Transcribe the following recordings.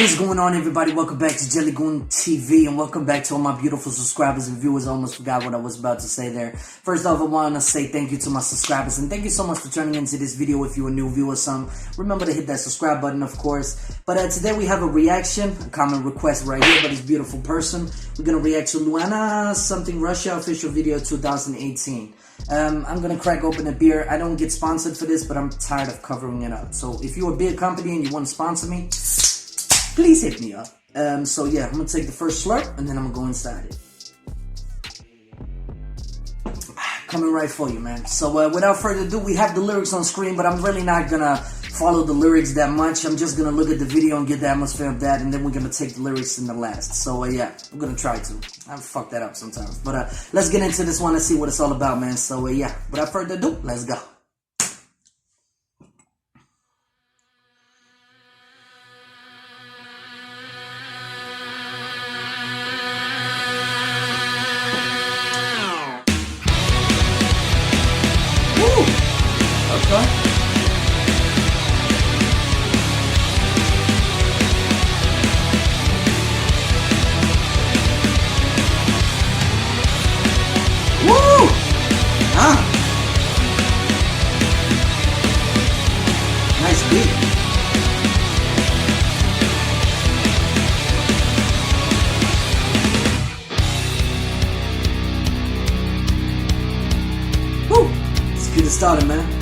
is going on, everybody? Welcome back to Jellygoon TV, and welcome back to all my beautiful subscribers and viewers. I almost forgot what I was about to say there. First off, I want to say thank you to my subscribers, and thank you so much for turning into this video. If you're a new viewer, remember to hit that subscribe button, of course. But today we have a reaction, a comment request right here by this beautiful person. We're gonna react to LOUNA something Russia official video 2018. I'm gonna crack open a beer. I don't get sponsored for this, but I'm tired of covering it up. So if you're a beer company and you want to sponsor me, please hit me up. So yeah, I'm gonna take the first slurp and then I'm gonna go inside it. Coming right for you, man. So without further ado, we have the lyrics on screen, but I'm really not gonna follow the lyrics that much. I'm just gonna look at the video and get the atmosphere of that, and then we're gonna take the lyrics in the last. So yeah, I'm gonna try to. I fuck that up sometimes. But let's get into this one and see what it's all about, man. So yeah, without further ado, let's go. Okay. Woo! Ah. Nice beat. Woo! Let's get it started, man.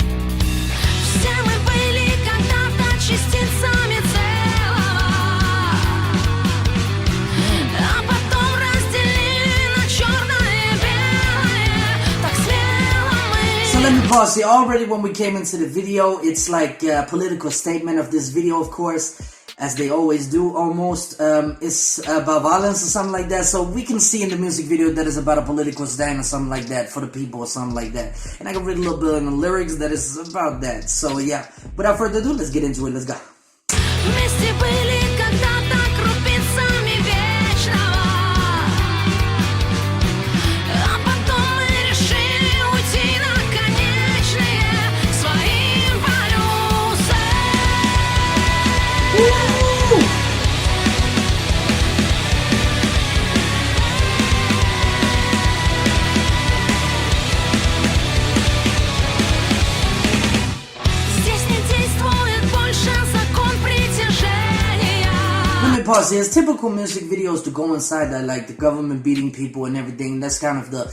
Let me pause here. Already when we came into the video, it's like a political statement of this video, of course, as they always do almost. It's about violence or something like that. So we can see in the music video that it's about a political stand or something like that for the people or something like that. And I can read a little bit in the lyrics that is about that. So yeah, without further ado, let's get into it. Let's go. Pause. There's typical music videos to go inside that, like the government beating people and everything. That's kind of the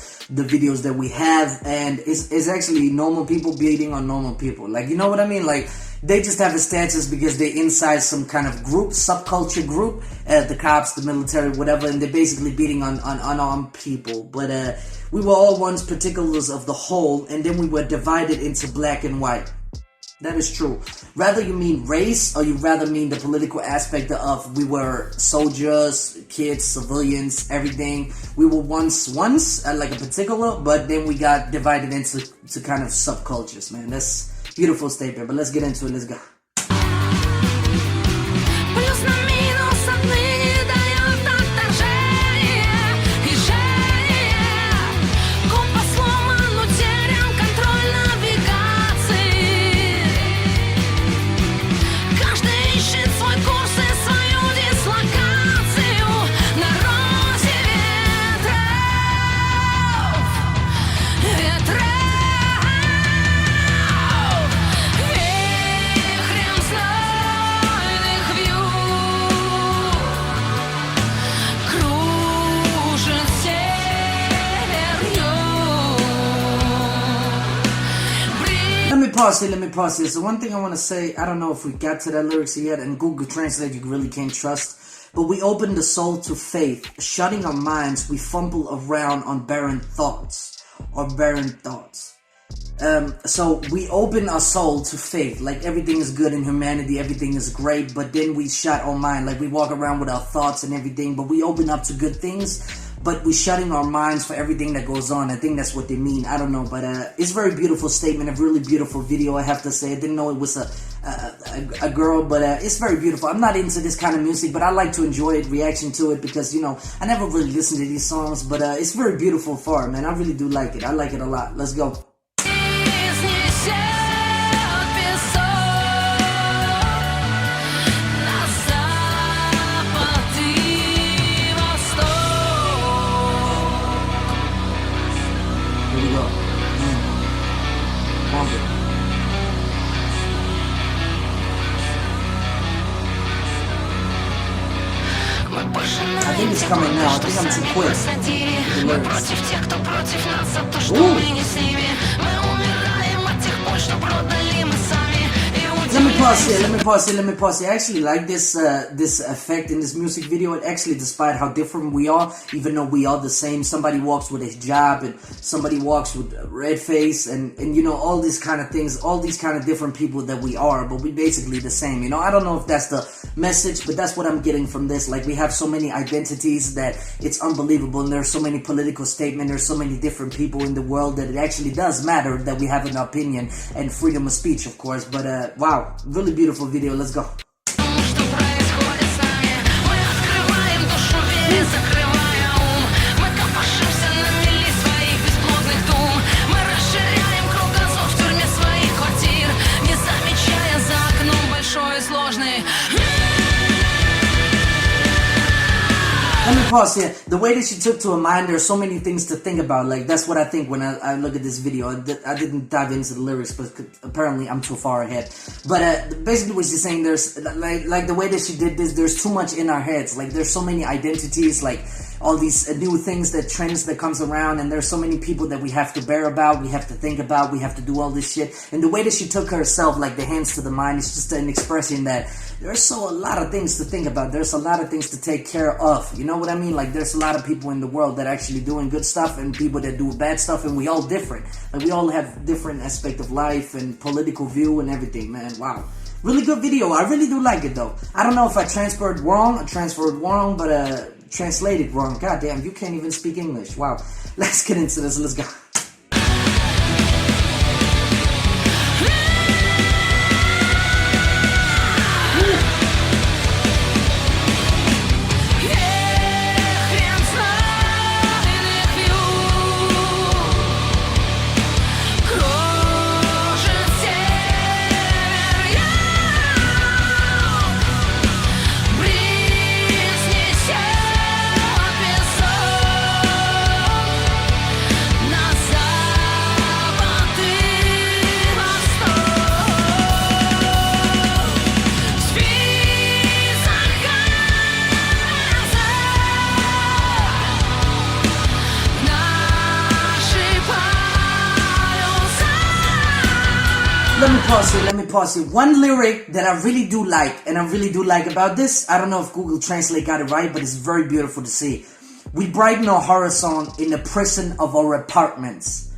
videos that we have, and it's actually normal people beating on normal people. Like, you know what I mean? Like, they just have a stances because they're inside some kind of group, subculture group, the cops, the military, whatever, and they're basically beating on unarmed people. But we were all once particulars of the whole, and then we were divided into black and white. That is true. Rather you mean race, or you rather mean the political aspect of we were soldiers, kids, civilians, everything. We were once like a particular, but then we got divided into kind of subcultures, man. That's a beautiful statement, but let's get into it. Let's go. Let me pause here. So one thing I want to say, I don't know if we got to that lyrics yet, and Google Translate you really can't trust, but we open the soul to faith. Shutting our minds, we fumble around on barren thoughts. So we open our soul to faith, like everything is good in humanity, everything is great, but then we shut our mind, like we walk around with our thoughts and everything, but we open up to good things, but we're shutting our minds for everything that goes on. I think that's what they mean. I don't know, but it's a very beautiful statement, a really beautiful video, I have to say. I didn't know it was a girl, but it's very beautiful. I'm not into this kind of music, but I like to enjoy it, reaction to it, because, you know, I never really listen to these songs, but it's very beautiful for it, man. I really do like it. I like it a lot. Let's go. I think it's coming now. I think I'm too quick. Let me pause here. I actually like this this effect in this music video. And actually, despite how different we are, even though we are the same, somebody walks with a hijab and somebody walks with a red face and you know, all these kind of things, all these kind of different people that we are, but we basically the same, you know. I don't know if that's the message, but that's what I'm getting from this. Like, we have so many identities that it's unbelievable, and there's so many political statements, there's so many different people in the world that it actually does matter that we have an opinion and freedom of speech, of course. But wow, really beautiful video. Let's go. Let me pause here. The way that she took to her mind, there's so many things to think about. Like, that's what I think when I look at this video. I didn't dive into the lyrics, but apparently I'm too far ahead. But basically what she's saying, there's like the way that she did this, there's too much in our heads. Like, there's so many identities, like all these new things, that trends that comes around, and there's so many people that we have to bear about, we have to think about, we have to do all this shit. And the way that she took herself, like the hands to the mind, is just an expression that there's a lot of things to think about. There's a lot of things to take care of. You know what I mean? Like, there's a lot of people in the world that actually doing good stuff and people that do bad stuff, and we all different. Like, we all have different aspect of life and political view and everything, man. Wow. Really good video. I really do like it, though. I don't know if I transferred wrong, but translated wrong. God damn, you can't even speak English. Wow. Let's get into this. Let's go. Let me pause here. One lyric that I really do like, and I really do like about this, I don't know if Google Translate got it right, but it's very beautiful to see. We brighten our horizon in the prison of our apartments.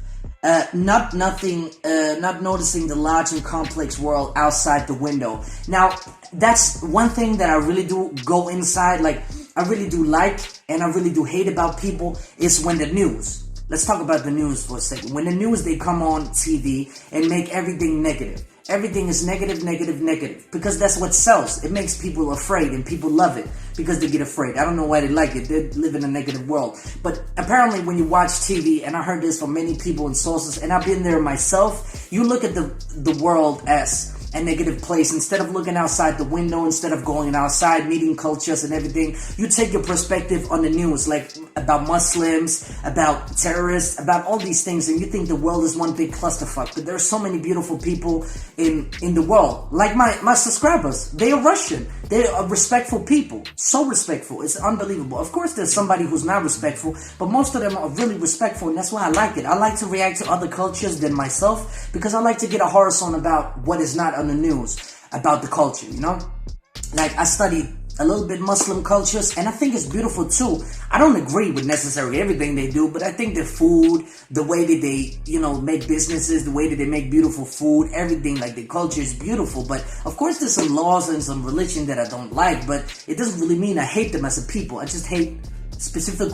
Not noticing the large and complex world outside the window. Now, that's one thing that I really do go inside, like, I really do like, and I really do hate about people, is when the news. Let's talk about the news for a second. When the news, they come on TV and make everything negative. Everything is negative, negative, negative. Because that's what sells. It makes people afraid, and people love it because they get afraid. I don't know why they like it. They live in a negative world. But apparently when you watch TV, and I heard this from many people and sources, and I've been there myself, you look at the world as a negative place. Instead of looking outside the window, instead of going outside, meeting cultures and everything, you take your perspective on the news, like about Muslims, about terrorists, about all these things, and you think the world is one big clusterfuck. But there's so many beautiful people in the world. Like my subscribers, they are Russian. They are respectful people. So respectful. It's unbelievable. Of course, there's somebody who's not respectful, but most of them are really respectful, and that's why I like it. I like to react to other cultures than myself, because I like to get a horizon about what is not on the news, about the culture, you know? Like, I studied a little bit Muslim cultures, and I think it's beautiful too. I don't agree with necessarily everything they do, but I think the food, the way that they, you know, make businesses, the way that they make beautiful food, everything, like the culture is beautiful. But of course there's some laws and some religion that I don't like, but it doesn't really mean I hate them as a people. I just hate specific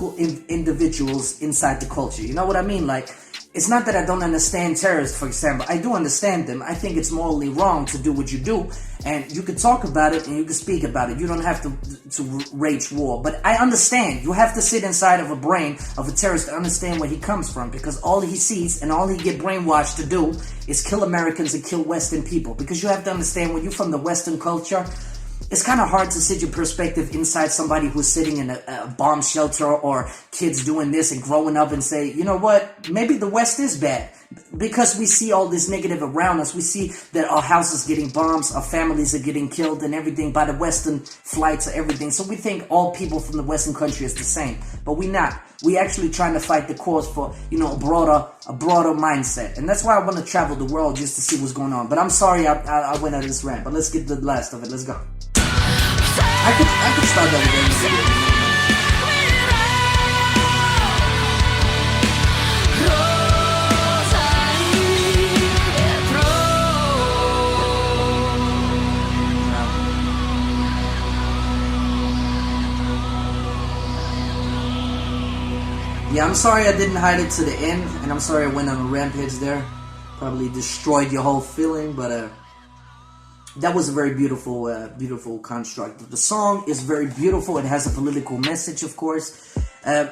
individuals inside the culture. You know what I mean? Like, it's not that I don't understand terrorists, for example. I do understand them. I think it's morally wrong to do what you do. And you can talk about it and you can speak about it. You don't have to wage war. But I understand. You have to sit inside of a brain of a terrorist to understand where he comes from. Because all he sees and all he get brainwashed to do is kill Americans and kill Western people. Because you have to understand, when you're from the Western culture, it's kind of hard to sit your perspective inside somebody who's sitting in a bomb shelter, or kids doing this and growing up, and say, you know what, maybe the West is bad. because we see all this negative around us. We see that our houses getting bombs, our families are getting killed and everything by the Western flights or everything. So we think all people from the Western country is the same, but we not. We actually trying to fight the cause for, you know, a broader mindset. And that's why I want to travel the world just to see what's going on. But I'm sorry I went on this rant, but let's get the last of it. Let's go. I could start that again. Yeah, I'm sorry I didn't hide it to the end, and I'm sorry I went on a rampage there. Probably destroyed your whole feeling, but that was a very beautiful, beautiful construct. The song is very beautiful. It has a political message, of course. I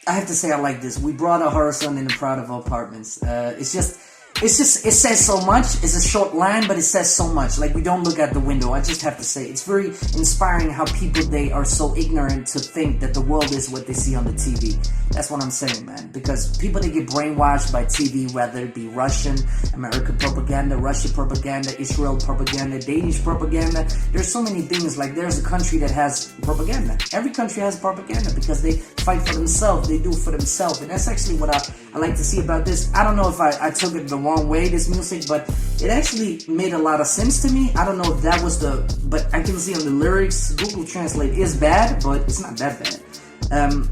have to say I like this. We brought our horizon in the proud of our apartments. It says so much. It's a short line, but it says so much. Like, we don't look out the window. I just have to say, it's very inspiring how people, they are so ignorant to think that the world is what they see on the TV. That's what I'm saying, man. Because people, they get brainwashed by TV, whether it be Russian, American propaganda, Russian propaganda, Israel propaganda, Danish propaganda. There's so many things. Like, there's a country that has propaganda. Every country has propaganda because they fight for themselves. They do for themselves. And that's actually what I like to see about this. I don't know if I took it the wrong way, this music, but it actually made a lot of sense to me. I don't know if that was but I can see on the lyrics, Google Translate is bad, but it's not that bad.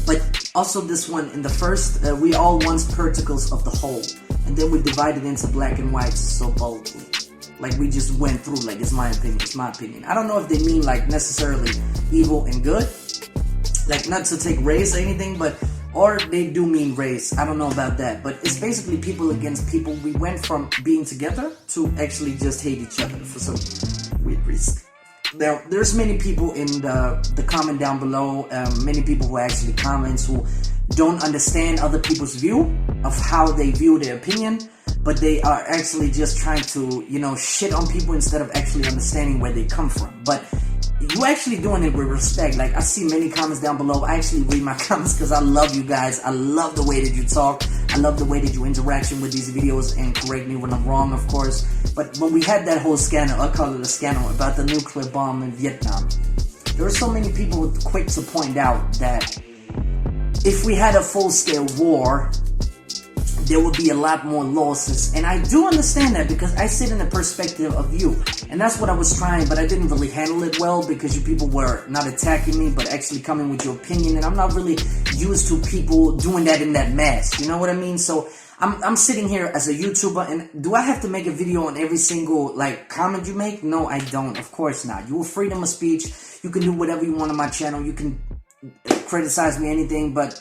But also this one, in the first, we all once particles of the whole, and then we divided into black and white so boldly. Like, we just went through, like, it's my opinion. I don't know if they mean, like, necessarily evil and good, like, not to take race or anything, but or they do mean race. I don't know about that, but it's basically people against people. We went from being together to actually just hate each other for some weird reason. There's many people in the comment down below, many people who actually comments who don't understand other people's view of how they view their opinion, but they are actually just trying to, you know, shit on people instead of actually understanding where they come from. But you actually doing it with respect. Like, I see many comments down below. I actually read my comments because I love you guys. I love the way that you talk. I love the way that you interaction with these videos, and correct me when I'm wrong, of course. But when we had that whole scandal, I call it a scandal, about the nuclear bomb in Vietnam, there were so many people quick to point out that if we had a full-scale war, there would be a lot more losses. And I do understand that because I sit in the perspective of you. And that's what I was trying, but I didn't really handle it well because you people were not attacking me, but actually coming with your opinion. And I'm not really used to people doing that in that mass. You know what I mean? So I'm sitting here as a YouTuber, and do I have to make a video on every single, like, comment you make? No, I don't. Of course not. You have freedom of speech. You can do whatever you want on my channel. You can criticize me, anything, but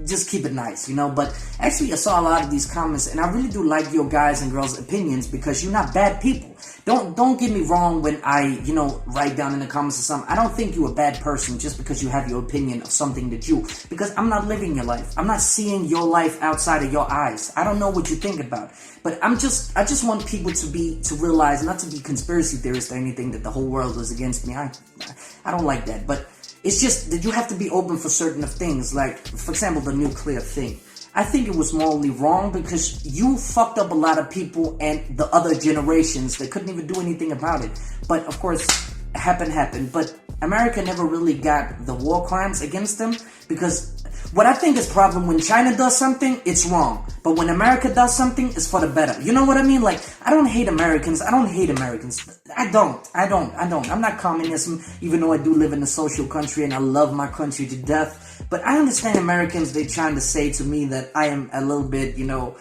just keep it nice, you know. But actually, I saw a lot of these comments, and I really do like your guys and girls' opinions because you're not bad people. Don't get me wrong when I, you know, write down in the comments or something. I don't think you're a bad person just because you have your opinion of something that you, because I'm not living your life. I'm not seeing your life outside of your eyes. I don't know what you think about. But I just want people to realize, not to be conspiracy theorists or anything, that the whole world was against me. I don't like that. But it's just that you have to be open for certain of things. Like, for example, the nuclear thing. I think it was morally wrong because you fucked up a lot of people and the other generations that couldn't even do anything about it. But of course, happened. But America never really got the war crimes against them, because what I think is problem, when China does something, it's wrong. But when America does something, it's for the better. You know what I mean? Like, I don't hate Americans. I don't. I'm not communism, even though I do live in a social country and I love my country to death. But I understand Americans, they trying to say to me that I am a little bit, you know,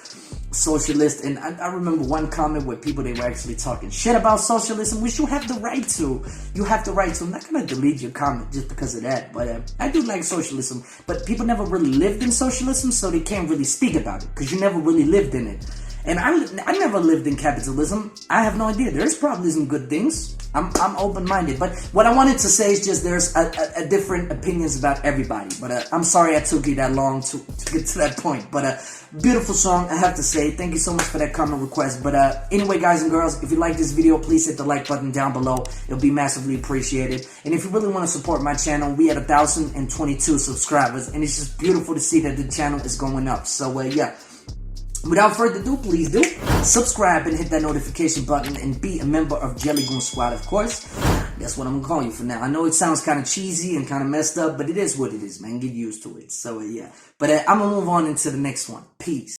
socialist. And I remember one comment where people, they were actually talking shit about socialism, which you have the right to. You have the right to. I'm not going to delete your comment just because of that. But I do like socialism. But people never really lived in socialism, so they can't really speak about it because you never really lived in it. And I never lived in capitalism. I have no idea. There's probably some good things. I'm open-minded. But what I wanted to say is just there's a different opinions about everybody. But I'm sorry I took you that long to get to that point. But beautiful song, I have to say. Thank you so much for that comment request. But anyway, guys and girls, if you like this video, please hit the like button down below. It'll be massively appreciated. And if you really want to support my channel, we at 1,022 subscribers. And it's just beautiful to see that the channel is going up. So yeah. Without further ado, please do subscribe and hit that notification button and be a member of Jelly Goon Squad, of course. That's what I'm gonna call you for now. I know it sounds kind of cheesy and kind of messed up, but it is what it is, man. Get used to it. So, yeah. But I'm gonna move on into the next one. Peace.